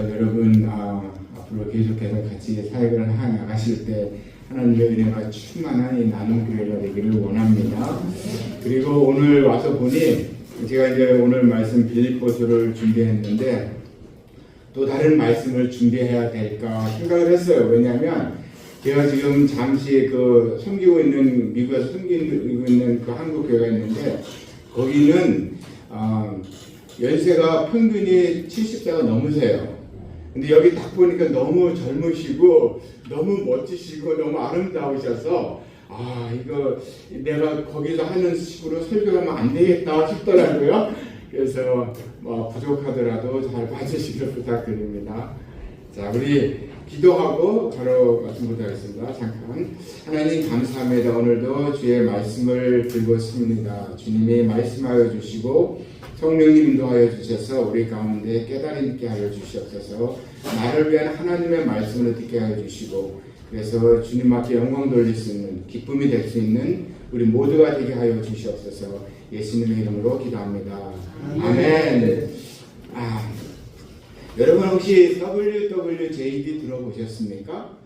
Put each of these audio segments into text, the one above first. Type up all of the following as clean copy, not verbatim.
여러분 앞으로 계속해서 같이 사역을 나가실 때 하나님의 은혜가 충만한 이 나눔교회가 되기를 원합니다. 그리고 오늘 와서 보니 제가 이제 오늘 말씀 빌립보서를 준비했는데 또 다른 말씀을 준비해야 될까 생각을 했어요. 왜냐하면 제가 지금 잠시 섬기고 있는 미국에서 섬기고 있는 그 한국 교회가 있는데 거기는 연세가 평균이 70세가 넘으세요. 근데 여기 딱 보니까 너무 젊으시고 너무 멋지시고 너무 아름다우셔서 이거 내가 거기서 하는 식으로 설교하면 안 되겠다 싶더라고요. 그래서 부족하더라도 잘 봐주시길 부탁드립니다. 자, 우리 기도하고 바로 말씀부터 하겠습니다. 잠깐. 하나님 감사합니다. 오늘도 주의 말씀을 들고 있습니다. 주님이 말씀하여 주시고 성령님 인도하여 주셔서 우리 가운데 깨달음 있게 하여 주시옵소서. 나를 위한 하나님의 말씀을 듣게 하여 주시고 그래서 주님 앞에 영광 돌릴 수 있는 기쁨이 될 수 있는 우리 모두가 되게 하여 주시옵소서. 예수님의 이름으로 기도합니다. 아멘. 여러분 혹시 WWJD 들어보셨습니까?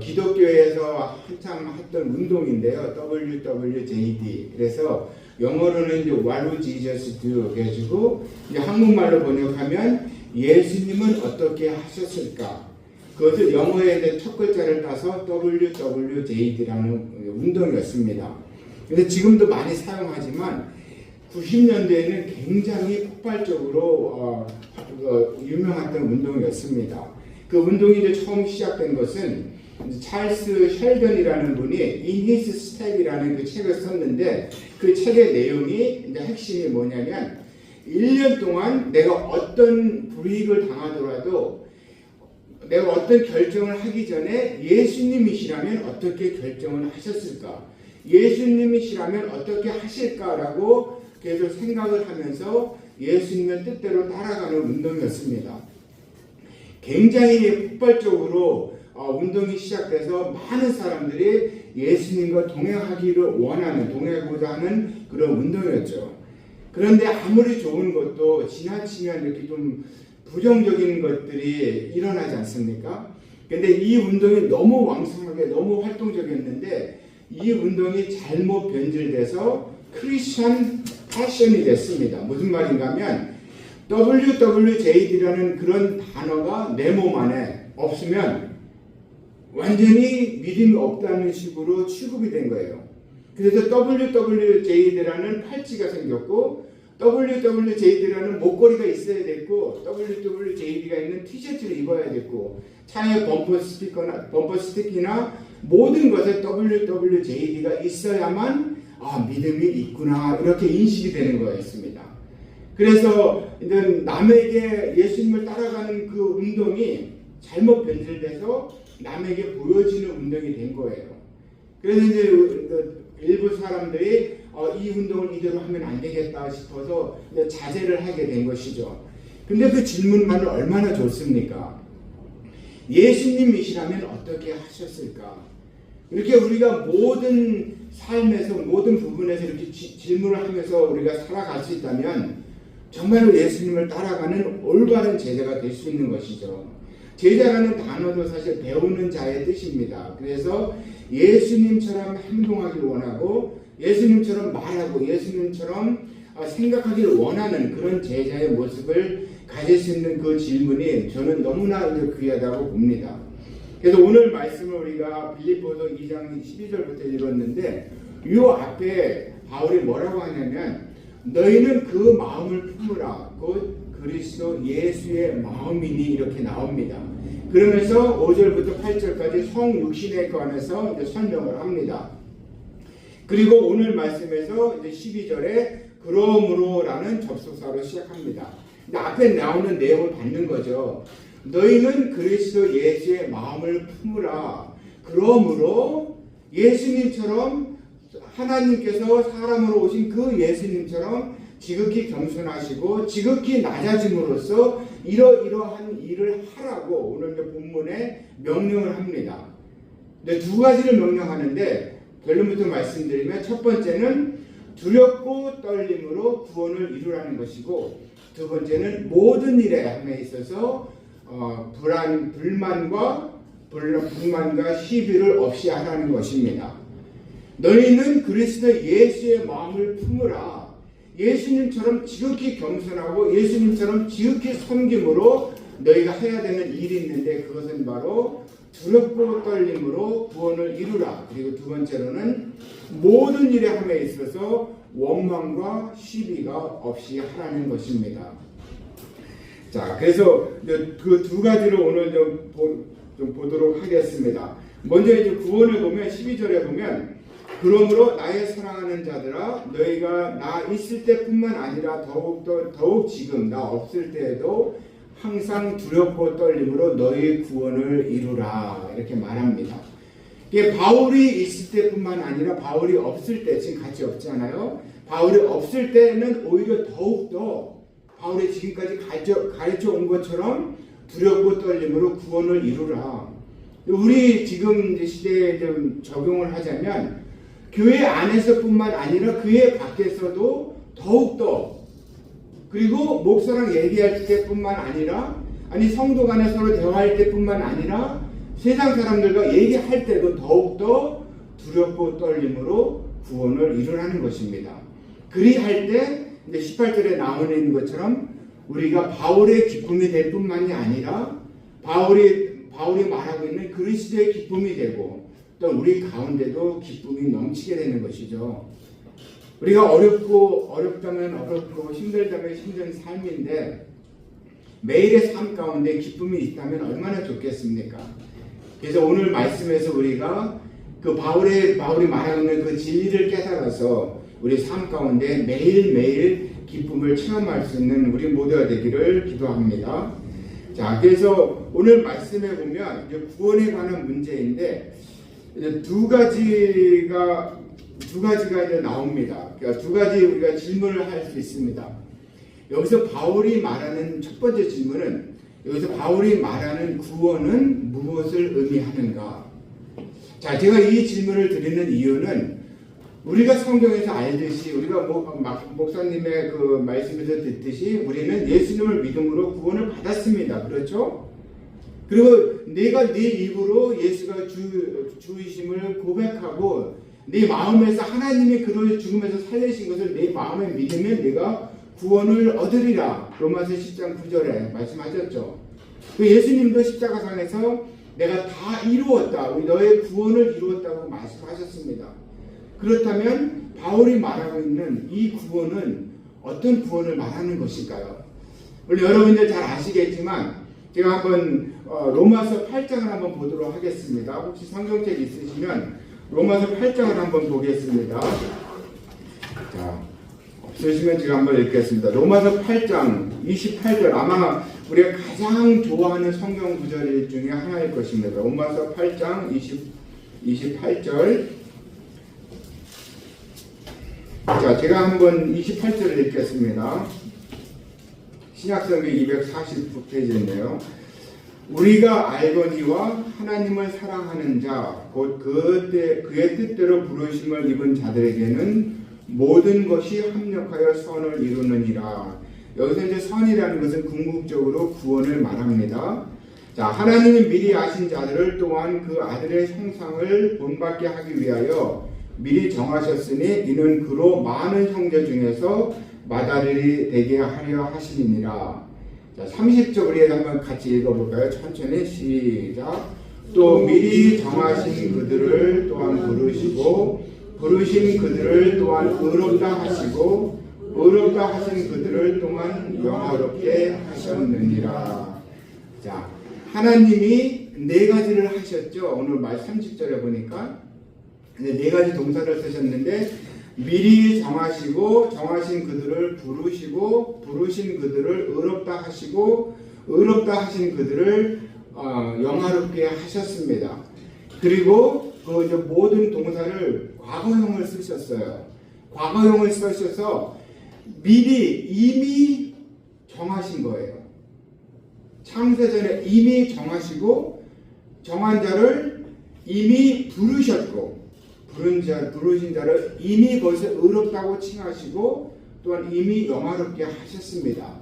기독교에서 한참 했던 운동인데요. WWJD. 그래서 영어로는 이제 What would Jesus do? 그래가지고 이제 한국말로 번역하면 예수님은 어떻게 하셨을까? 그것을 영어에 이제 첫 글자를 따서 WWJD라는 운동이었습니다. 그래서 지금도 많이 사용하지만 90년대에는 굉장히 폭발적으로 유명했던 운동이었습니다. 그 운동이 이제 처음 시작된 것은 찰스 셸던이라는 분이 In His Step이라는 그 책을 썼는데 그 책의 내용이 이제 핵심이 뭐냐면 1년 동안 내가 어떤 불이익을 당하더라도 내가 어떤 결정을 하기 전에 예수님이시라면 어떻게 결정을 하셨을까? 예수님이시라면 어떻게 하실까라고 계속 생각을 하면서 예수님의 뜻대로 따라가는 운동이었습니다. 굉장히 폭발적으로 운동이 시작돼서 많은 사람들이 예수님과 동행하고자 하는 그런 운동이었죠. 그런데 아무리 좋은 것도 지나치면 이렇게 좀 부정적인 것들이 일어나지 않습니까? 근데 이 운동이 너무 왕성하게 너무 활동적이었는데 이 운동이 잘못 변질돼서 크리스천 패션이 됐습니다. 무슨 말인가 하면 WWJD라는 그런 단어가 내 몸 안에 없으면 완전히 믿음이 없다는 식으로 취급이 된 거예요. 그래서 WWJD라는 팔찌가 생겼고 WWJD라는 목걸이가 있어야 됐고 WWJD가 있는 티셔츠를 입어야 됐고 차에 범퍼 스티커나 모든 것에 WWJD가 있어야만 믿음이 있구나 이렇게 인식이 되는 거였습니다. 그래서 이제 남에게 예수님을 따라가는 그 운동이 잘못 변질돼서 남에게 보여지는 운동이 된 거예요. 그래서 이제 일부 사람들이 이 운동을 이대로 하면 안 되겠다 싶어서 자제를 하게 된 것이죠. 근데 그 질문만은 얼마나 좋습니까? 예수님이시라면 어떻게 하셨을까? 이렇게 우리가 모든 삶에서 모든 부분에서 이렇게 질문을 하면서 우리가 살아갈 수 있다면 정말로 예수님을 따라가는 올바른 제자가 될 수 있는 것이죠. 제자라는 단어도 사실 배우는 자의 뜻입니다. 그래서 예수님처럼 행동하기를 원하고 예수님처럼 말하고 예수님처럼 생각하기를 원하는 그런 제자의 모습을 가질 수 있는 그 질문이 저는 너무나 귀하다고 봅니다. 그래서 오늘 말씀을 우리가 빌립보서 2장 12절부터 읽었는데 이 앞에 바울이 뭐라고 하냐면 너희는 그 마음을 품으라 곧 그리스도 예수의 마음이니 이렇게 나옵니다. 그러면서 5절부터 8절까지 성육신에 관해서 이제 설명을 합니다. 그리고 오늘 말씀에서 이제 12절에 그러므로라는 접속사로 시작합니다. 근데 앞에 나오는 내용을 받는 거죠. 너희는 그리스도 예수의 마음을 품으라. 그러므로 예수님처럼 하나님께서 사람으로 오신 그 예수님처럼 지극히 겸손하시고 지극히 낮아짐으로써 이러한 일을 하라고 오늘 본문에 명령을 합니다. 근데 두 가지를 명령하는데 결론부터 말씀드리면 첫 번째는 두렵고 떨림으로 구원을 이루라는 것이고 두 번째는 모든 일에 함에 있어서 불만과 시비를 없이 하라는 것입니다. 너희는 그리스도 예수의 마음을 품으라. 예수님처럼 지극히 겸손하고 예수님처럼 지극히 섬김으로 너희가 해야 되는 일이 있는데 그것은 바로 두렵고 떨림으로 구원을 이루라. 그리고 두 번째로는 모든 일에 함에 있어서 원망과 시비가 없이 하라는 것입니다. 자, 그래서 그 두 가지를 오늘 좀 보도록 하겠습니다. 먼저 이제 구원을 보면 12절에 보면 그러므로 나의 사랑하는 자들아 너희가 나 있을 때뿐만 아니라 더욱 지금 나 없을 때에도 항상 두렵고 떨림으로 너희 구원을 이루라 이렇게 말합니다. 이게 바울이 있을 때뿐만 아니라 바울이 없을 때 지금 같이 없잖아요. 바울이 없을 때는 오히려 더욱더 바울이 지금까지 가르쳐 온 것처럼 두렵고 떨림으로 구원을 이루라. 우리 지금 시대에 좀 적용을 하자면 교회 안에서뿐만 아니라 교회 밖에서도 더욱더 그리고 목사랑 얘기할 때뿐만 아니라 성도 간에 서로 대화할 때뿐만 아니라 세상 사람들과 얘기할 때도 더욱더 두렵고 떨림으로 구원을 이루라는 것입니다. 그리할 때 18절에 나오는 것처럼 우리가 바울의 기쁨이 될 뿐만이 아니라 바울이 말하고 있는 그리스도의 기쁨이 되고 또 우리 가운데도 기쁨이 넘치게 되는 것이죠. 우리가 어렵다면 어렵고 힘들다면 힘든 삶인데 매일의 삶 가운데 기쁨이 있다면 얼마나 좋겠습니까? 그래서 오늘 말씀에서 우리가 그 바울이 말하고 있는 그 진리를 깨달아서 우리 삶 가운데 매일매일 기쁨을 체험할 수 있는 우리 모두가 되기를 기도합니다. 자, 그래서 오늘 말씀에 보면 이제 구원에 관한 문제인데 이제 두 가지가 이제 나옵니다. 그러니까 두 가지 우리가 질문을 할 수 있습니다. 여기서 바울이 말하는 첫 번째 질문은 여기서 바울이 말하는 구원은 무엇을 의미하는가? 자, 제가 이 질문을 드리는 이유는 우리가 성경에서 알듯이 우리가 목사님의 그 말씀에서 듣듯이 우리는 예수님을 믿음으로 구원을 받았습니다. 그렇죠? 그리고 내가 네 입으로 예수가 주이심을 고백하고 네 마음에서 하나님이 그를 죽음에서 살리신 것을 내 마음에 믿으면 내가 구원을 얻으리라. 로마서 10장 9절에 말씀하셨죠. 그 예수님도 십자가상에서 내가 다 이루었다. 너의 구원을 이루었다고 말씀하셨습니다. 그렇다면 바울이 말하고 있는 이 구원은 어떤 구원을 말하는 것일까요? 물론 여러분들 잘 아시겠지만 제가 한번 로마서 8장을 한번 보도록 하겠습니다. 혹시 성경책 있으시면 로마서 8장을 한번 보겠습니다. 자, 없으시면 제가 한번 읽겠습니다. 로마서 8장 28절 아마 우리가 가장 좋아하는 성경 구절 중에 하나일 것입니다. 로마서 8장 28절. 자, 제가 한번 28절을 읽겠습니다. 신약성경 249페이지인데요. 우리가 알거니와 하나님을 사랑하는 자, 곧 그의 뜻대로 부르심을 입은 자들에게는 모든 것이 합력하여 선을 이루느니라. 여기서 이제 선이라는 것은 궁극적으로 구원을 말합니다. 자, 하나님은 미리 아신 자들을 또한 그 아들의 형상을 본받게 하기 위하여 미리 정하셨으니 이는 그로 많은 형제 중에서 맏아들이 되게 하려 하시니라. 자, 30절 우리 한번 같이 읽어볼까요? 천천히 시작. 또 미리 정하신 그들을 또한 부르시고 부르신 그들을 또한 의롭다 하시고 의롭다 하신 그들을 또한 영화롭게 하셨느니라. 자, 하나님이 네 가지를 하셨죠. 오늘 말 30절에 보니까 네 가지 동사를 쓰셨는데 미리 정하시고 정하신 그들을 부르시고 부르신 그들을 의롭다 하시고 의롭다 하신 그들을 영화롭게 하셨습니다. 그리고 그 이제 모든 동사를 과거형을 쓰셨어요. 과거형을 쓰셔서 미리 이미 정하신 거예요. 창세전에 이미 정하시고 정한 자를 이미 부르셨고 부르신 자를 이미 거기서 의롭다고 칭하시고 또한 이미 영화롭게 하셨습니다.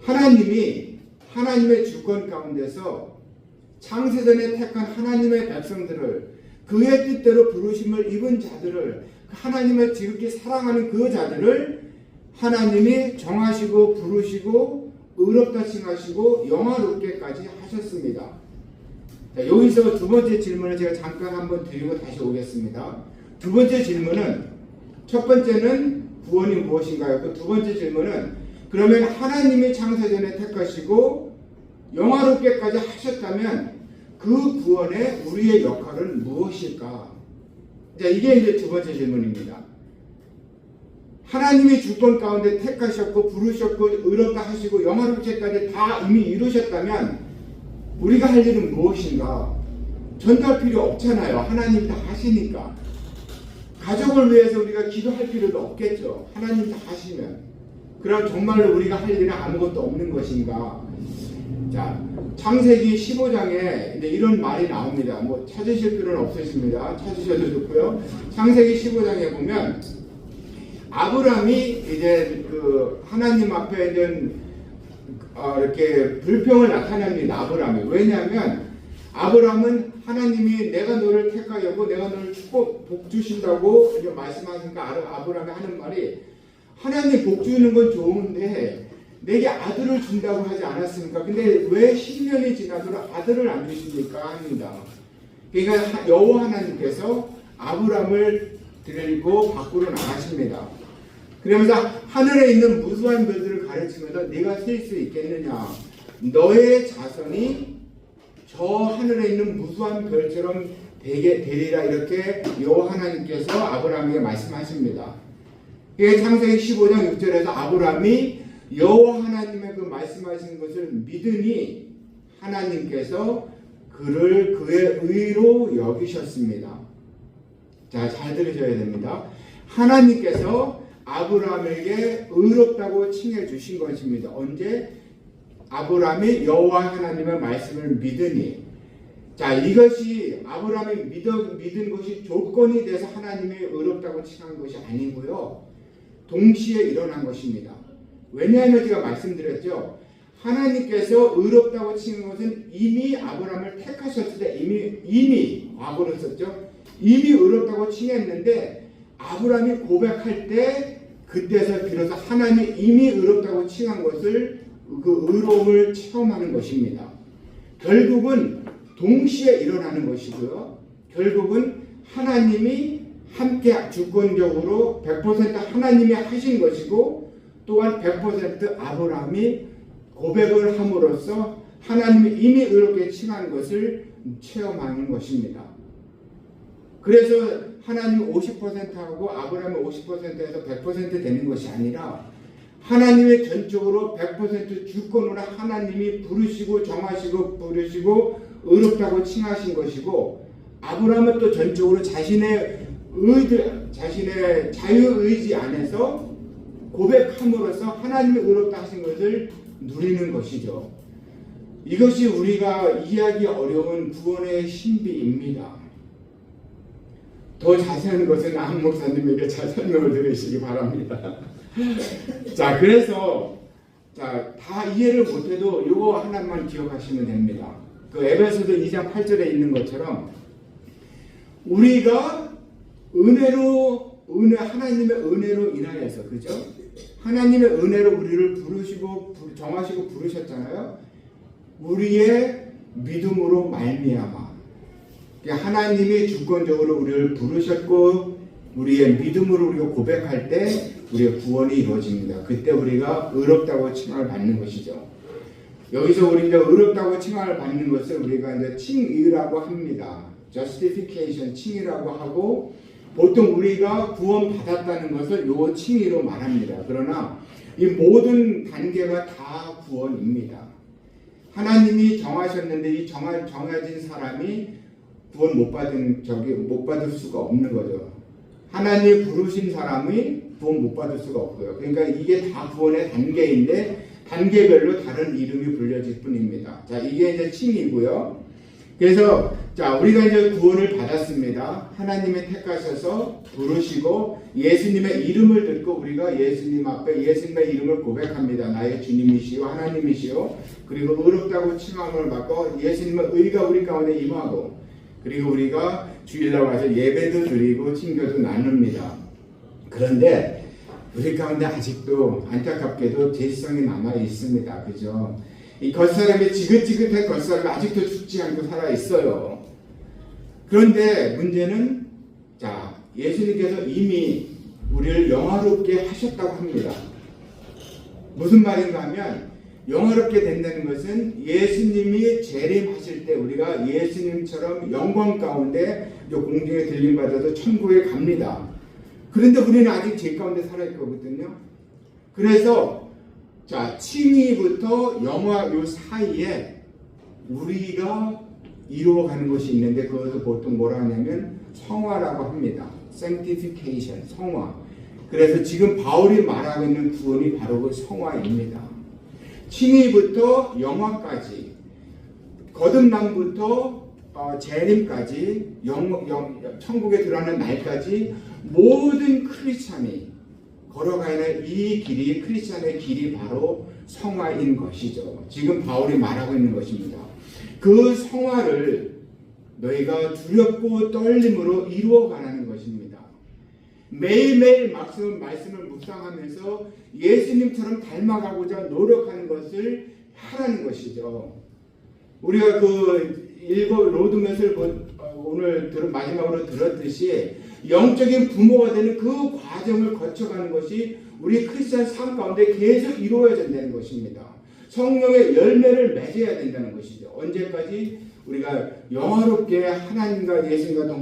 하나님이 하나님의 주권 가운데서 창세전에 택한 하나님의 백성들을 그의 뜻대로 부르심을 입은 자들을 하나님을 지극히 사랑하는 그 자들을 하나님이 정하시고 부르시고 의롭다 칭하시고 영화롭게까지 하셨습니다. 자, 여기서 두 번째 질문을 제가 잠깐 한번 드리고 다시 오겠습니다. 두 번째 질문은, 첫 번째는 구원이 무엇인가요? 두 번째 질문은, 그러면 하나님이 창세전에 택하시고 영화롭게까지 하셨다면 그 구원에 우리의 역할은 무엇일까? 자, 이게 이제 두 번째 질문입니다. 하나님이 주권 가운데 택하셨고 부르셨고 의롭다 하시고 영화롭게까지 다 이미 이루셨다면 우리가 할 일은 무엇인가? 전도할 필요 없잖아요. 하나님 다 하시니까. 가족을 위해서 우리가 기도할 필요도 없겠죠. 하나님 다 하시면. 그럼 정말로 우리가 할 일은 아무것도 없는 것인가? 자, 창세기 15장에 이제 이런 말이 나옵니다. 뭐 찾으실 필요는 없으십니다. 찾으셔도 좋고요. 창세기 15장에 보면 아브라함이 이제 그 하나님 앞에 이제 이렇게 불평을 나타냅니다. 아브라함이. 왜냐하면 아브라함은 하나님이 내가 너를 택하였고 내가 너를 축복 복 주신다고 이제 말씀하시니까 아브라함이 하는 말이, 하나님 복 주는 건 좋은데 내게 아들을 준다고 하지 않았습니까? 근데 왜 10년이 지나도록 아들을 안 주십니까? 합니다. 그러니까 여호와 하나님께서 아브라함을 데리고 밖으로 나가십니다. 그러면서 하늘에 있는 무수한 별들을 가르치면서 네가 셀 수 있겠느냐? 너의 자손이 저 하늘에 있는 무수한 별처럼 되리라, 이렇게 여호와 하나님께서 아브라함에게 말씀하십니다. 이게 창세기 15장 6절에서 아브라함이 여호와 하나님의 그 말씀하신 것을 믿으니 하나님께서 그를 그의 의로 여기셨습니다. 자, 잘 들으셔야 됩니다. 하나님께서 아브라함에게 의롭다고 칭해 주신 것입니다. 언제? 아브라함이 여호와 하나님의 말씀을 믿으니. 자, 이것이 아브라함이 믿은 것이 조건이 돼서 하나님이 의롭다고 칭한 것이 아니고요, 동시에 일어난 것입니다. 왜냐하면 제가 말씀드렸죠. 하나님께서 의롭다고 칭한 것은 이미 아브라함을 택하셨을 때 이미 과거로 썼죠. 이미 의롭다고 칭했는데 아브라함이 고백할 때 그때서 비로소 하나님이 이미 의롭다고 칭한 것을 그 의로움을 체험하는 것입니다. 결국은 동시에 일어나는 것이고요. 결국은 하나님이 함께 주권적으로 100% 하나님이 하신 것이고, 또한 100% 아브라함이 고백을 함으로써 하나님이 이미 의롭게 칭한 것을 체험하는 것입니다. 그래서 하나님이 50%하고 아브라함이 50%에서 100% 되는 것이 아니라 하나님의 전적으로 100% 주권으로 하나님이 부르시고 정하시고 부르시고 의롭다고 칭하신 것이고, 아브라함은 또 전적으로 자신의 자유의지 안에서 고백함으로써 하나님이 의롭다 하신 것을 누리는 것이죠. 이것이 우리가 이해하기 어려운 구원의 신비입니다. 더 자세한 것은 안 목사님에게 잘 설명을 들으시기 바랍니다. 자, 그래서 다 이해를 못해도 이거 하나만 기억하시면 됩니다. 그 에베소서 2장 8절에 있는 것처럼 우리가 하나님의 은혜로 인하여서, 그죠? 하나님의 은혜로 우리를 부르시고 정하시고 부르셨잖아요. 우리의 믿음으로 말미암아. 하나님이 주권적으로 우리를 부르셨고 우리의 믿음으로 우리가 고백할 때 우리의 구원이 이루어집니다. 그때 우리가 의롭다고 칭함을 받는 것이죠. 여기서 우리가 의롭다고 칭함을 받는 것을 우리가 이제 칭의라고 합니다. justification, 칭의라고 하고, 보통 우리가 구원 받았다는 것을 요 칭의로 말합니다. 그러나 이 모든 단계가 다 구원입니다. 하나님이 정하셨는데 이 정해진 사람이 구원 못 받을 수가 없는 거죠. 하나님 부르신 사람이 구원 못 받을 수가 없고요. 그러니까 이게 다 구원의 단계인데 단계별로 다른 이름이 불려질 뿐입니다. 자, 이게 이제 칭이고요. 그래서 자, 우리가 이제 구원을 받았습니다. 하나님의 택하셔서 부르시고 예수님의 이름을 듣고 우리가 예수님 앞에 예수님의 이름을 고백합니다. 나의 주님이시요 하나님이시요. 그리고 의롭다고 칭함을 받고 예수님의 의가 우리 가운데 임하고 그리고 우리가 주일날 와서 예배도 드리고 친교도 나눕니다. 그런데 우리 가운데 아직도 안타깝게도 죄성이 남아 있습니다. 그죠? 이 겉사람이 지긋지긋한 겉사람이 아직도 죽지 않고 살아 있어요. 그런데 문제는 자, 예수님께서 이미 우리를 영화롭게 하셨다고 합니다. 무슨 말인가 하면 영화롭게 된다는 것은 예수님이 재림하실 때 우리가 예수님처럼 영광 가운데 공중에 들림받아서 천국에 갑니다. 그런데 우리는 아직 죄 가운데 살아있거든요. 그래서 자, 칭의부터 영화 요 사이에 우리가 이루어가는 것이 있는데 그것을 보통 뭐라 하냐면 성화라고 합니다. sanctification, 성화. 그래서 지금 바울이 말하고 있는 구원이 바로 그 성화입니다. 칭의부터 영화까지, 거듭남부터 재림까지, 천국에 들어가는 날까지 모든 크리스찬이 걸어가는 이 길이 크리스찬의 길이 바로 성화인 것이죠. 지금 바울이 말하고 있는 것입니다. 그 성화를 너희가 두렵고 떨림으로 이루어가는 것입니다. 매일매일 말씀을 묵상하면서 예수님처럼 닮아가고자 노력하는 것을 하라는 것이죠. 우리가 로드맷을 오늘 마지막으로 들었듯이 영적인 부모가 되는 그 과정을 거쳐가는 것이 우리 크리스찬 삶 가운데 계속 이루어야 된다는 것입니다. 성령의 열매를 맺어야 된다는 것이죠. 언제까지 우리가 영화롭게 하나님과 예수님과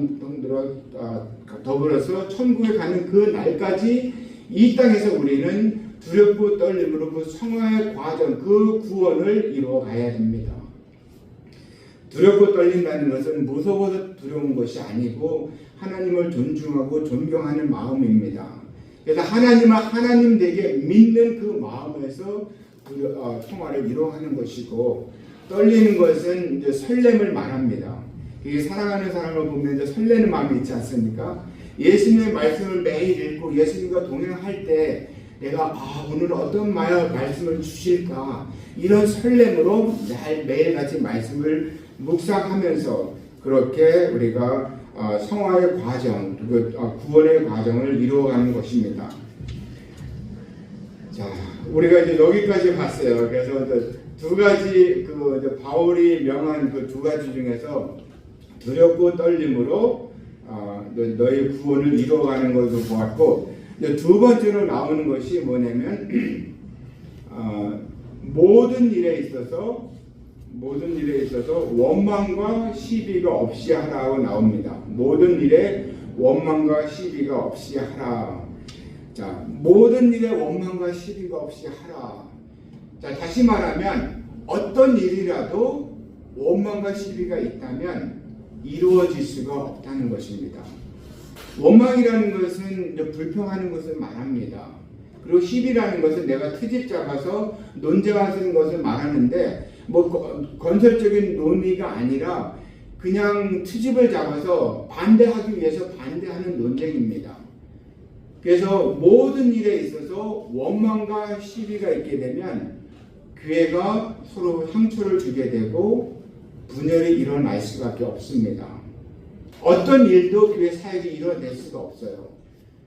더불어서 천국에 가는 그 날까지 이 땅에서 우리는 두렵고 떨림으로 그 성화의 과정, 그 구원을 이루어 가야 됩니다. 두렵고 떨린다는 것은 무서워서 두려운 것이 아니고 하나님을 존중하고 존경하는 마음입니다. 그래서 하나님을 하나님 되게 믿는 그 마음에서 성화를 이루어가는 것이고 떨리는 것은 이제 설렘을 말합니다. 이게 사랑하는 사람을 보면 이제 설레는 마음이 있지 않습니까? 예수님의 말씀을 매일 읽고 예수님과 동행할 때 내가 오늘 어떤 말씀을 주실까 이런 설렘으로 매일같이 말씀을 묵상하면서 그렇게 우리가 성화의 과정, 구원의 과정을 이루어가는 것입니다. 자, 우리가 이제 여기까지 봤어요. 그래서 두 가지 바울이 명한 그 두 가지 중에서 두렵고 떨림으로 너희 구원을 이루어가는 것을 보았고 두 번째로 나오는 것이 뭐냐면 모든 일에 있어서 원망과 시비가 없이 하라고 나옵니다. 모든 일에 원망과 시비가 없이 하라. 자, 모든 일에 원망과 시비가 없이 하라. 자, 다시 말하면 어떤 일이라도 원망과 시비가 있다면 이루어질 수가 없다는 것입니다. 원망이라는 것은 불평하는 것을 말합니다. 그리고 시비라는 것은 내가 트집 잡아서 논쟁하는 것을 말하는데 건설적인 논의가 아니라 그냥 트집을 잡아서 반대하기 위해서 반대하는 논쟁입니다. 그래서 모든 일에 있어서 원망과 시비가 있게 되면 교회가 서로 상처를 주게 되고 분열이 일어날 수밖에 없습니다. 어떤 일도 교회 사역이 이뤄낼 수가 없어요.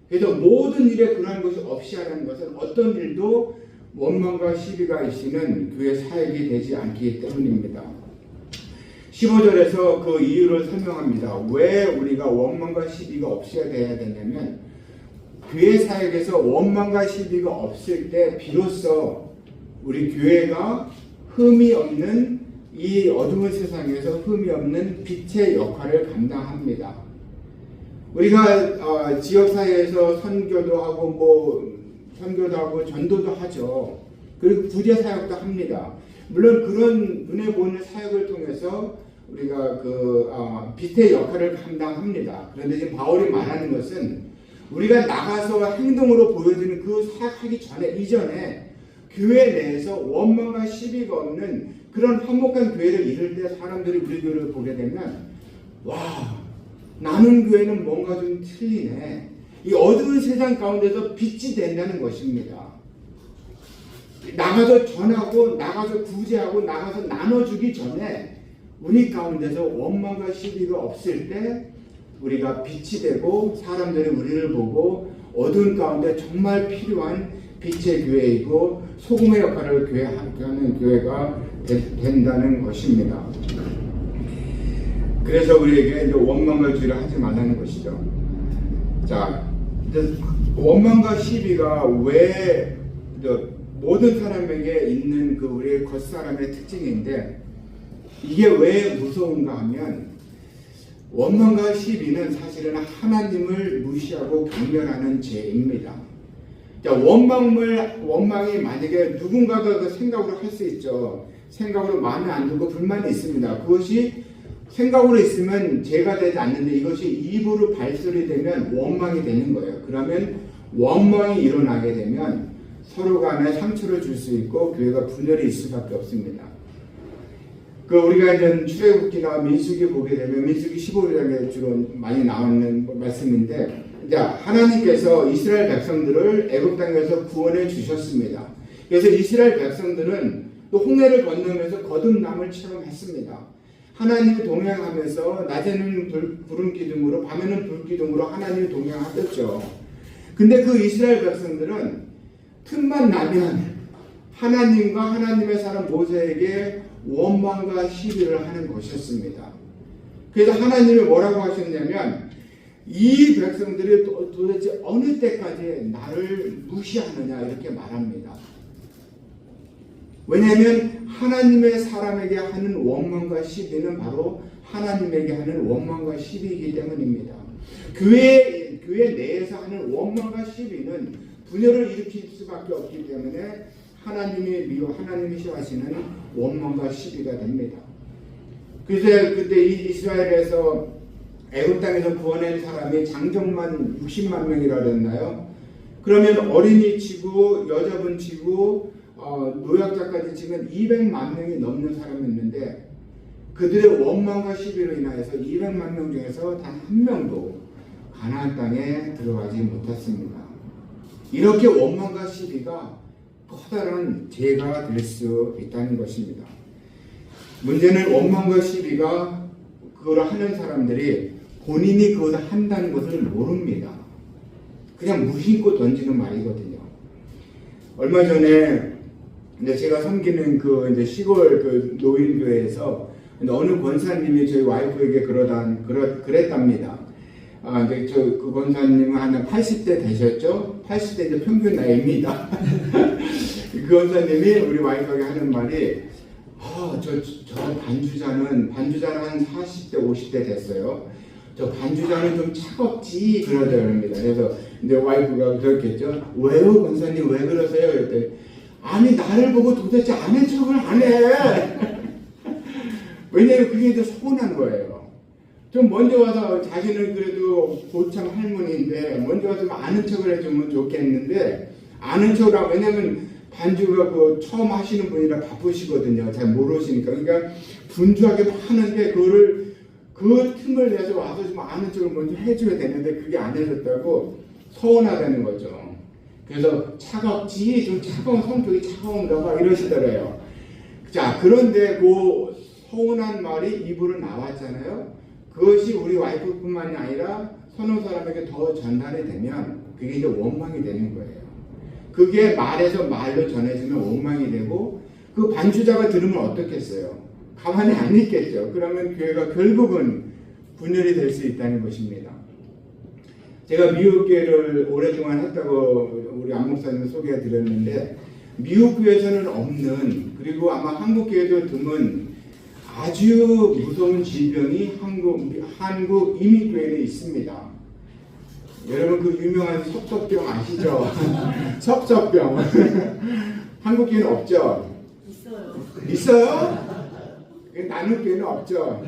그래서 모든 일에 그러한 것이 없이 하는 것은 어떤 일도 원망과 시비가 있으면 교회 사역이 되지 않기 때문입니다. 15절에서 그 이유를 설명합니다. 왜 우리가 원망과 시비가 없어야 돼야 되냐면 교회 사역에서 원망과 시비가 없을 때 비로소 우리 교회가 흠이 없는 이 어두운 세상에서 흠이 없는 빛의 역할을 감당합니다. 우리가 지역사회에서 선교도 하고 전도도 하죠. 그리고 구제 사역도 합니다. 물론 그런 눈에 보이는 사역을 통해서 우리가 빛의 역할을 감당합니다. 그런데 지금 바울이 말하는 것은 우리가 나가서 행동으로 보여주는 그 사역하기 이전에 교회 내에서 원망과 시비가 없는 그런 화목한 교회를 이룰 때 사람들이 우리 교회를 보게 되면 와, 나는 교회는 뭔가 좀 틀리네. 이 어두운 세상 가운데서 빛이 된다는 것입니다. 나가서 전하고 나가서 구제하고 나가서 나눠주기 전에 우리 가운데서 원망과 시비가 없을 때 우리가 빛이 되고 사람들이 우리를 보고 어두운 가운데 정말 필요한 빛의 교회이고 소금의 역할을 하는 교회가 된다는 것입니다. 그래서 우리에게 이제 원망과 주의를 하지 말라는 것이죠. 자, 원망과 시비가 왜 모든 사람에게 있는 그 우리의 겉사람의 특징인데 이게 왜 무서운가 하면 원망과 시비는 사실은 하나님을 무시하고 경멸하는 죄입니다. 자, 원망이 만약에 누군가가 그 생각으로 할 수 있죠. 생각으로 마음에 안 들고 불만이 있습니다. 그것이 생각으로 있으면 죄가 되지 않는데 이것이 입으로 발설이 되면 원망이 되는 거예요. 그러면 원망이 일어나게 되면 서로 간에 상처를 줄 수 있고 교회가 분열이 있을 수밖에 없습니다. 우리가 이제 출애굽기나 민수기 보게 되면 민수기 15장에 주로 많이 나오는 말씀인데 이제 하나님께서 이스라엘 백성들을 애굽 땅에서 구원해 주셨습니다. 그래서 이스라엘 백성들은 또 홍해를 건너면서 거듭남을 체험했습니다. 하나님이 동행하면서 낮에는 구름 기둥으로 밤에는 불 기둥으로 하나님이 동행하셨죠. 근데 그 이스라엘 백성들은 틈만 나면 하나님과 하나님의 사람 모세에게 원망과 시비를 하는 것이었습니다. 그래서 하나님이 뭐라고 하셨냐면 이 백성들이 도대체 어느 때까지 나를 무시하느냐 이렇게 말합니다. 왜냐하면 하나님의 사람에게 하는 원망과 시비는 바로 하나님에게 하는 원망과 시비이기 때문입니다. 교회 내에서 하는 원망과 시비는 분열을 일으킬 수밖에 없기 때문에 하나님이 싫어하시는 원망과 시비가 됩니다. 그래서 그때 이스라엘에서 애굽 땅에서 구원한 사람이 장정만 60만 명이라 그랬나요? 그러면 어린이 치고 여자분 치고 노약자까지 치면 200만 명이 넘는 사람이었는데 그들의 원망과 시비로 인하여서 200만 명 중에서 단 한 명도 가나안 땅에 들어가지 못했습니다. 이렇게 원망과 시비가 커다란 죄가 될 수 있다는 것입니다. 문제는 원망과 시비가 그걸 하는 사람들이 본인이 그것을 한다는 것을 모릅니다. 그냥 무심코 던지는 말이거든요. 얼마 전에 제가 섬기는 이제 시골 노인교회에서 어느 권사님이 저희 와이프에게 그랬답니다. 그 권사님은 한 80대 되셨죠? 80대 이제 평균 나이입니다. 그 권사님이 우리 와이프에게 하는 말이 저 반주자는 한 40대 50대 됐어요. 저 반주자는 좀 차갑지 그러더랍니다. 그래서 이제 와이프가 그렇겠죠. 왜요 권사님 왜 그러세요? 그랬더니 아니 나를 보고 도대체 아는 척을 안 해. 왜냐면 그게 이제 서운한 거예요. 좀 먼저 와서 자기는 그래도 고참 할머니인데 먼저 와서 아는 척을 해주면 좋겠는데 아는 척을 하고 왜냐면 반주가 처음 하시는 분이라 바쁘시거든요. 잘 모르시니까. 그러니까 분주하게 하는데 그 틈을 내서 와서 좀 아는 척을 먼저 해줘야 되는데 그게 안 해줬다고 서운하다는 거죠. 그래서 차갑지 좀 차가운 성격이 차가운가 봐 이러시더래요. 자, 그런데 그 서운한 말이 입으로 나왔잖아요. 그것이 우리 와이프뿐만이 아니라 서너 사람에게 더 전달이 되면 그게 이제 원망이 되는 거예요. 그게 말에서 말로 전해지면 원망이 되고 그 반주자가 들으면 어떻겠어요? 가만히 안 있겠죠. 그러면 교회가 결국은 분열이 될 수 있다는 것입니다. 제가 미국 교회를 오랫동안 했다고 우리 안 목사님 소개해 드렸는데 미국 교회에서는 없는 그리고 아마 한국 교회도 드문 아주 무서운 질병이 한국 이민교회에 있습니다. 여러분 그 유명한 섭섭병 아시죠? 섭섭병. 한국 교회는 없죠? 있어요? 나는 교회는 없죠?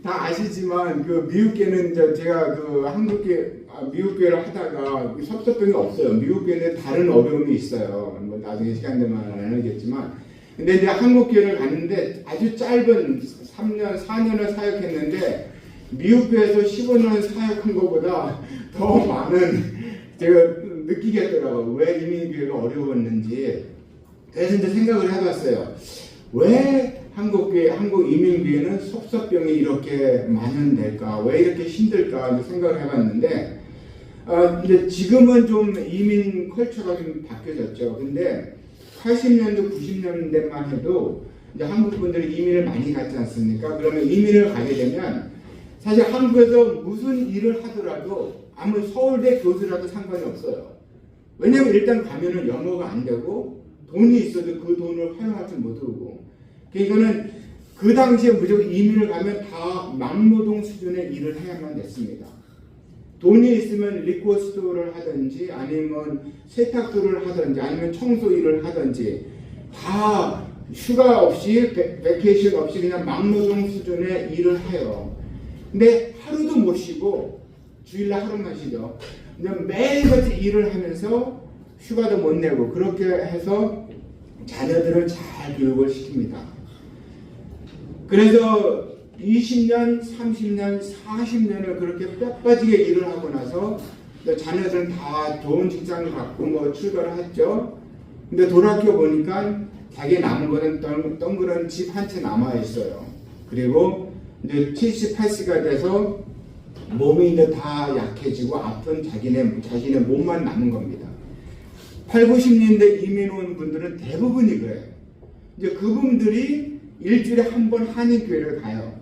다 아시지만 그 미국 교회는 제가 한국 교회 미국 교회를 하다가 섭섭병이 없어요. 미국 교회는 다른 어려움이 있어요. 뭐 나중에 시간 되면 알겠지만. 근데 이제 한국 교회를 갔는데 아주 짧은 3년, 4년을 사역했는데 미국 교회에서 15년 사역한 것보다 더 많은 제가 느끼겠더라고요. 왜 이민교회가 어려웠는지. 그래서 이제 생각을 해봤어요. 왜 한국 이민교회는 섭섭병이 이렇게 많은 데일까? 왜 이렇게 힘들까? 생각을 해봤는데, 이제 지금은 좀 이민 컬처가 좀 바뀌어졌죠. 근데 80년대, 90년대만 해도 이제 한국 분들이 이민을 많이 갔지 않습니까? 그러면 이민을 가게 되면 사실 한국에서 무슨 일을 하더라도 아무리 서울대 교수라도 상관이 없어요. 왜냐면 일단 가면은 영어가 안 되고 돈이 있어도 그 돈을 활용할 줄 모르고. 그러니까는 그 당시에 무조건 이민을 가면 다 막노동 수준의 일을 해야만 됐습니다. 돈이 있으면 리코어 스토어를 하든지 아니면 세탁소를 하든지 아니면 청소 일을 하든지 다 휴가 없이 베케이션 없이 그냥 막노동 수준의 일을 해요. 근데 하루도 못 쉬고 주일날 하루만 쉬죠. 그냥 매일같이 일을 하면서 휴가도 못 내고 그렇게 해서 자녀들을 잘 교육을 시킵니다. 그래서 20년, 30년, 40년을 그렇게 뼈 빠지게 일을 하고 나서 자녀들은 다 좋은 직장을 갖고 뭐 출가를 했죠. 근데 돌아켜 보니까 자기 남은 거는 덩그런 집 한 채 남아 있어요. 그리고 이제 70, 80가 돼서 몸이 이제 다 약해지고 아픈 자신의 몸만 남은 겁니다. 8, 90년대 이민 온 분들은 대부분이 그래요. 이제 그분들이 일주일에 한 번 한인교회를 가요.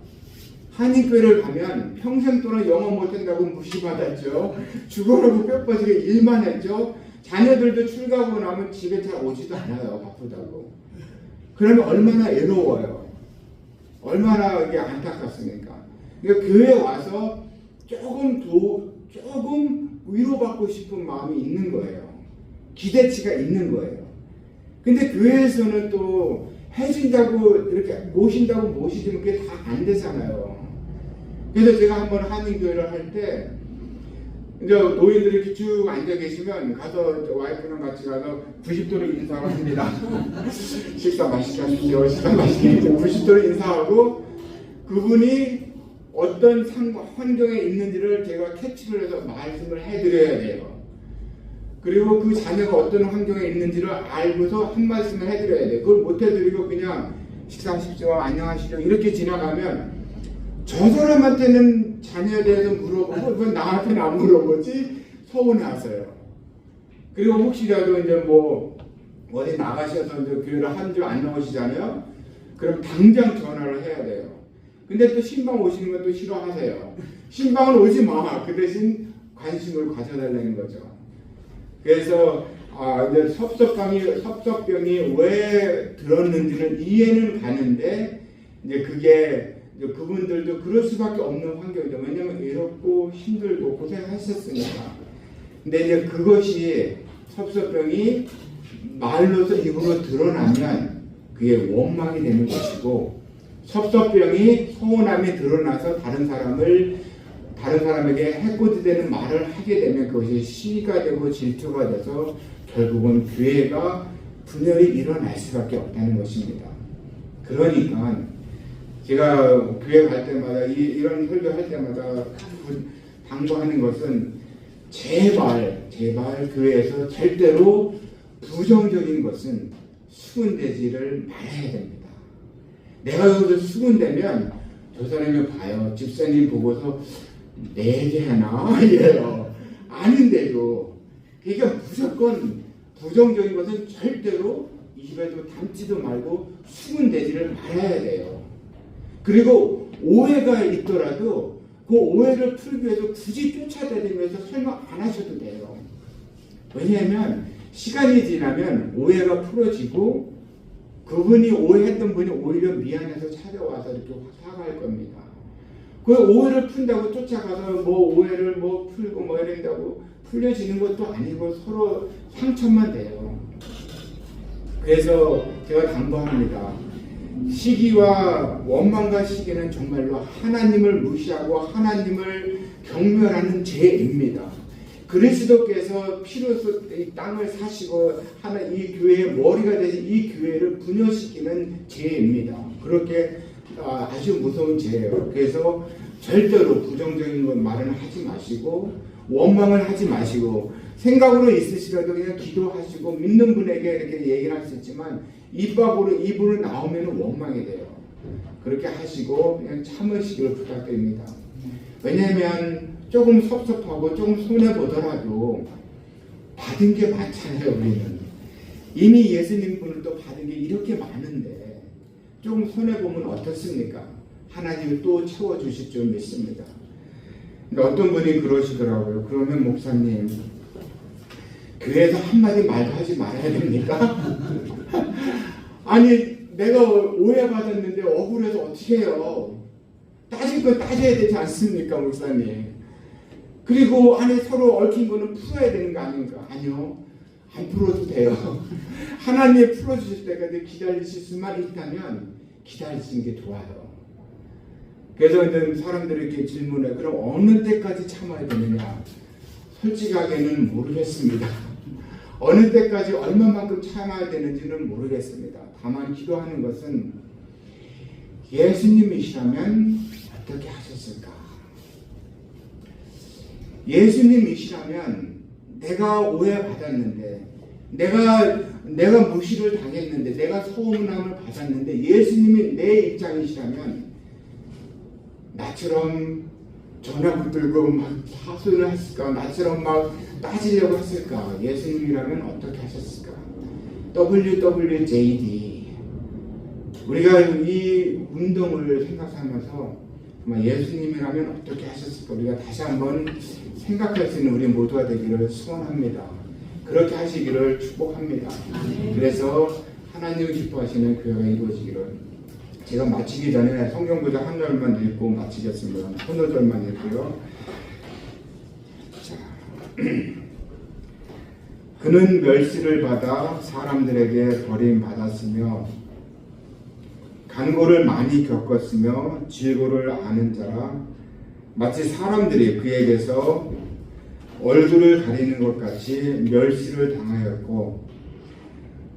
한인교회를 가면 평생 동안 영어 못한다고 무시받았죠. 죽어라고 뼈 빠지게 일만 했죠. 자녀들도 출가하고 나면 집에 잘 오지도 않아요. 바쁘다고. 그러면 얼마나 외로워요. 얼마나 이게 안타깝습니까? 그러니까 교회에 와서 조금 위로받고 싶은 마음이 있는 거예요. 기대치가 있는 거예요. 근데 교회에서는 또 해준다고 이렇게 모신다고 모시지면 그게 다 안 되잖아요. 그래서 제가 한번 한인교회를 할 때 이제 노인들이 이렇게 쭉 앉아 계시면 가서 와이프랑 같이 가서 90도로 인사를 합니다. 식사 맛있게 하십시오. 식사 맛있게 하십시오. 90도로 인사하고 그분이 어떤 환경에 있는지를 제가 캐치를 해서 말씀을 해드려야 돼요. 그리고 그 자녀가 어떤 환경에 있는지를 알고서 한 말씀을 해드려야 돼요. 그걸 못 해드리고 그냥 식사하십시오, 안녕하시죠 이렇게 지나가면 저 사람한테는 자녀에 대해서 물어보고 그건 나한테는 안 물어보지 서운해하세요. 그리고 혹시라도 이제 뭐 어디 나가셔서 이제 교회를 한 주 안 나오시잖아요. 그럼 당장 전화를 해야 돼요. 근데 또 신방 오시는 건 또 싫어하세요. 신방은 오지 마. 그 대신 관심을 가져달라는 거죠. 그래서 이제 섭섭병이 왜 들었는지는 이해는 가는데 이제 그게 이제 그분들도 그럴 수밖에 없는 환경이죠. 왜냐하면 외롭고 힘들고 고생하셨으니까. 근데 이제 그것이 섭섭병이 말로서 입으로 드러나면 그게 원망이 되는 것이고 섭섭병이 서운함이 드러나서 다른 사람에게 해코지되는 말을 하게 되면 그것이 시기가 되고 질투가 돼서 결국은 교회가 분열이 일어날 수밖에 없다는 것입니다. 그러니까 제가 교회 갈 때마다 이런 설교할 때마다 당부하는 것은 제발 교회에서 절대로 부정적인 것은 수군대지를 말아야 됩니다. 내가 여기서 수군대면 저 사람이 봐요. 집사님 보고서 내게하나 이래요. 아닌데도 그러니까 무조건 부정적인 것은 절대로 입에도 담지도 말고 수군대지를 말아야 돼요. 그리고 오해가 있더라도 그 오해를 풀기 위해서 굳이 쫓아다니면서 설명 안 하셔도 돼요. 왜냐하면 시간이 지나면 오해가 풀어지고 그분이 오해했던 분이 오히려 미안해서 찾아와서 이렇게 사과할 겁니다. 그 오해를 푼다고 쫓아가서 뭐 오해를 뭐 풀고 뭐 이런다고 풀려지는 것도 아니고 서로 상처만 돼요. 그래서 제가 당부합니다. 시기와 원망과 시기는 정말로 하나님을 무시하고 하나님을 경멸하는 죄입니다. 그리스도께서 피로써 이 땅을 사시고 하는 이 교회의 머리가 되신 이 교회를 분열시키는 죄입니다. 그렇게 아주 무서운 죄예요. 그래서 절대로 부정적인 것 말은 하지 마시고 원망을 하지 마시고 생각으로 있으시라도 그냥 기도하시고 믿는 분에게 이렇게 얘기를 할 수 있지만 입으로 나오면 원망이 돼요. 그렇게 하시고 그냥 참으시기를 부탁드립니다. 왜냐하면 조금 섭섭하고 조금 손해보더라도 받은 게 많잖아요. 우리는 이미 예수님 분을 또 받은 게 이렇게 많은데 조금 손해보면 어떻습니까? 하나님이 또 채워주실 줄 믿습니다. 근데 어떤 분이 그러시더라고요. 그러면 목사님 교회에서 한마디 말도 하지 말아야 됩니까? 아니 내가 오해받았는데 억울해서 어떻게 해요? 따질 건 따져야 되지 않습니까 목사님? 그리고 안에 서로 얽힌 거는 풀어야 되는 거 아닌가? 아니요. 안 풀어도 돼요. 하나님이 풀어주실 때까지 기다리실 수만 있다면 기다리시는 게 좋아요. 그래서 사람들이 이렇게 질문해. 그럼 어느 때까지 참아야 되느냐? 솔직하게는 모르겠습니다. 어느 때까지 얼마만큼 참아야 되는지는 모르겠습니다. 다만 기도하는 것은 예수님이시라면 어떻게 하셨을까? 예수님이시라면 내가 오해받았는데 내가 무시를 당했는데 내가 소문함을 받았는데 예수님이 내 입장이시라면 나처럼 전화 붙들고 막 하소연을 했을까? 나처럼 막 따지려고 했을까? 예수님이라면 어떻게 하셨을까? WWJD 우리가 이 운동을 생각하면서 정말 예수님이라면 어떻게 하셨을까? 우리가 다시 한번 생각할 수 있는 우리 모두가 되기를 소원합니다. 그렇게 하시기를 축복합니다. 그래서 하나님을 기뻐하시는 교회가 이루어지기를. 제가 마치기 전에 성경 구절 한 절만 읽고 마치겠습니다. 한 절만 읽고요. 자, 그는 멸시를 받아 사람들에게 버림받았으며 간고를 많이 겪었으며 질고를 아는 자라 마치 사람들이 그에게서 얼굴을 가리는 것 같이 멸시를 당하였고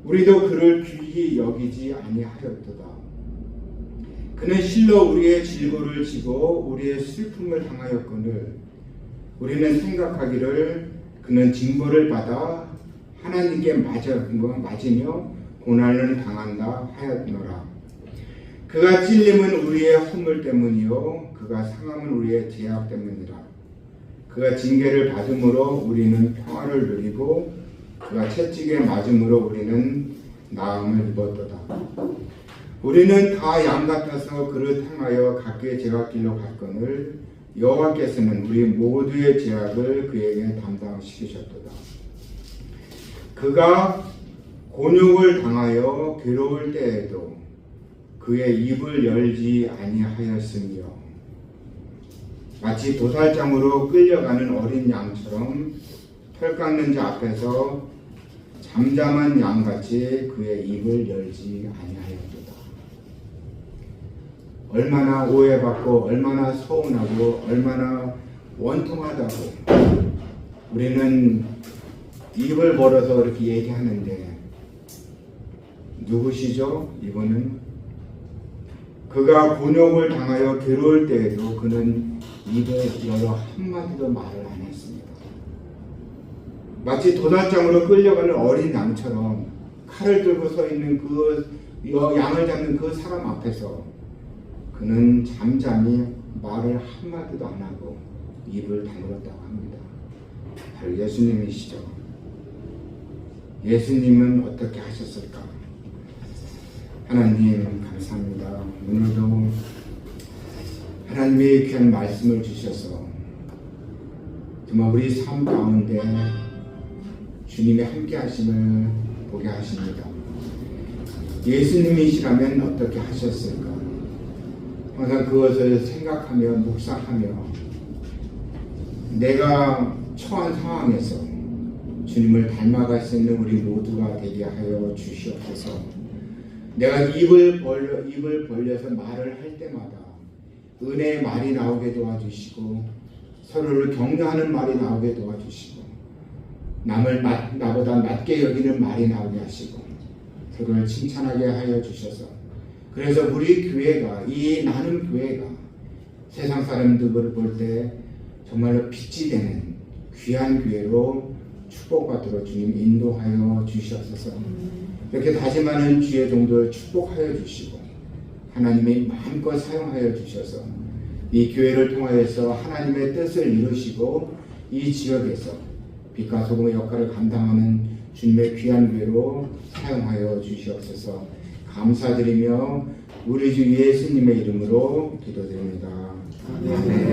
우리도 그를 귀히 여기지 아니하였도다. 그는 실로 우리의 질고를 지고 우리의 슬픔을 당하였거늘 우리는 생각하기를 그는 징벌을 받아 하나님께 맞으며 고난을 당한다 하였노라. 그가 찔림은 우리의 허물 때문이요 그가 상함은 우리의 죄악 때문이라. 그가 징계를 받음으로 우리는 평화를 누리고 그가 채찍에 맞음으로 우리는 나음을 입었도다. 우리는 다 양 같아서 그를 향하여 각기의 제각길로 갔거늘 여호와께서는 우리 모두의 죄악을 그에게 담당시키셨도다. 그가 곤욕을 당하여 괴로울 때에도 그의 입을 열지 아니하였으며 마치 도살장으로 끌려가는 어린 양처럼 털 깎는 자 앞에서 잠잠한 양같이 그의 입을 열지 아니하였도다. 얼마나 오해받고 얼마나 서운하고 얼마나 원통하다고 우리는 입을 벌어서 이렇게 얘기하는데 누구시죠? 이분은 그가 곤욕을 당하여 괴로울 때에도 그는 입을 열어 한마디도 말을 안 했습니다. 마치 도살장으로 끌려가는 어린 양처럼 칼을 들고 서 있는 그 양을 잡는 그 사람 앞에서 그는 잠잠히 말을 한마디도 안 하고 입을 다물었다고 합니다. 바로 예수님이시죠. 예수님은 어떻게 하셨을까? 하나님 감사합니다. 오늘도 하나님의 귀한 말씀을 주셔서 정말 우리 삶 가운데 주님의 함께 하심을 보게 하십니다. 예수님이시라면 어떻게 하셨을까? 항상 그것을 생각하며 묵상하며 내가 처한 상황에서 주님을 닮아갈 수 있는 우리 모두가 되게 하여 주시옵소서. 내가 입을 벌려서 말을 할 때마다 은혜의 말이 나오게 도와주시고 서로를 격려하는 말이 나오게 도와주시고 남을 나보다 낮게 여기는 말이 나오게 하시고 서로를 칭찬하게 하여 주셔서 그래서 우리 교회가 이 나눔 교회가 세상 사람들을 볼 때 정말로 빛이 되는 귀한 교회로 축복받도록 주님 인도하여 주시옵소서. 이렇게 다짐하는 주의 종들 축복하여 주시고 하나님의 마음껏 사용하여 주셔서 이 교회를 통하여서 하나님의 뜻을 이루시고 이 지역에서 빛과 소금의 역할을 감당하는 주님의 귀한 교회로 사용하여 주시옵소서. 감사드리며 우리 주 예수님의 이름으로 기도드립니다. 아멘.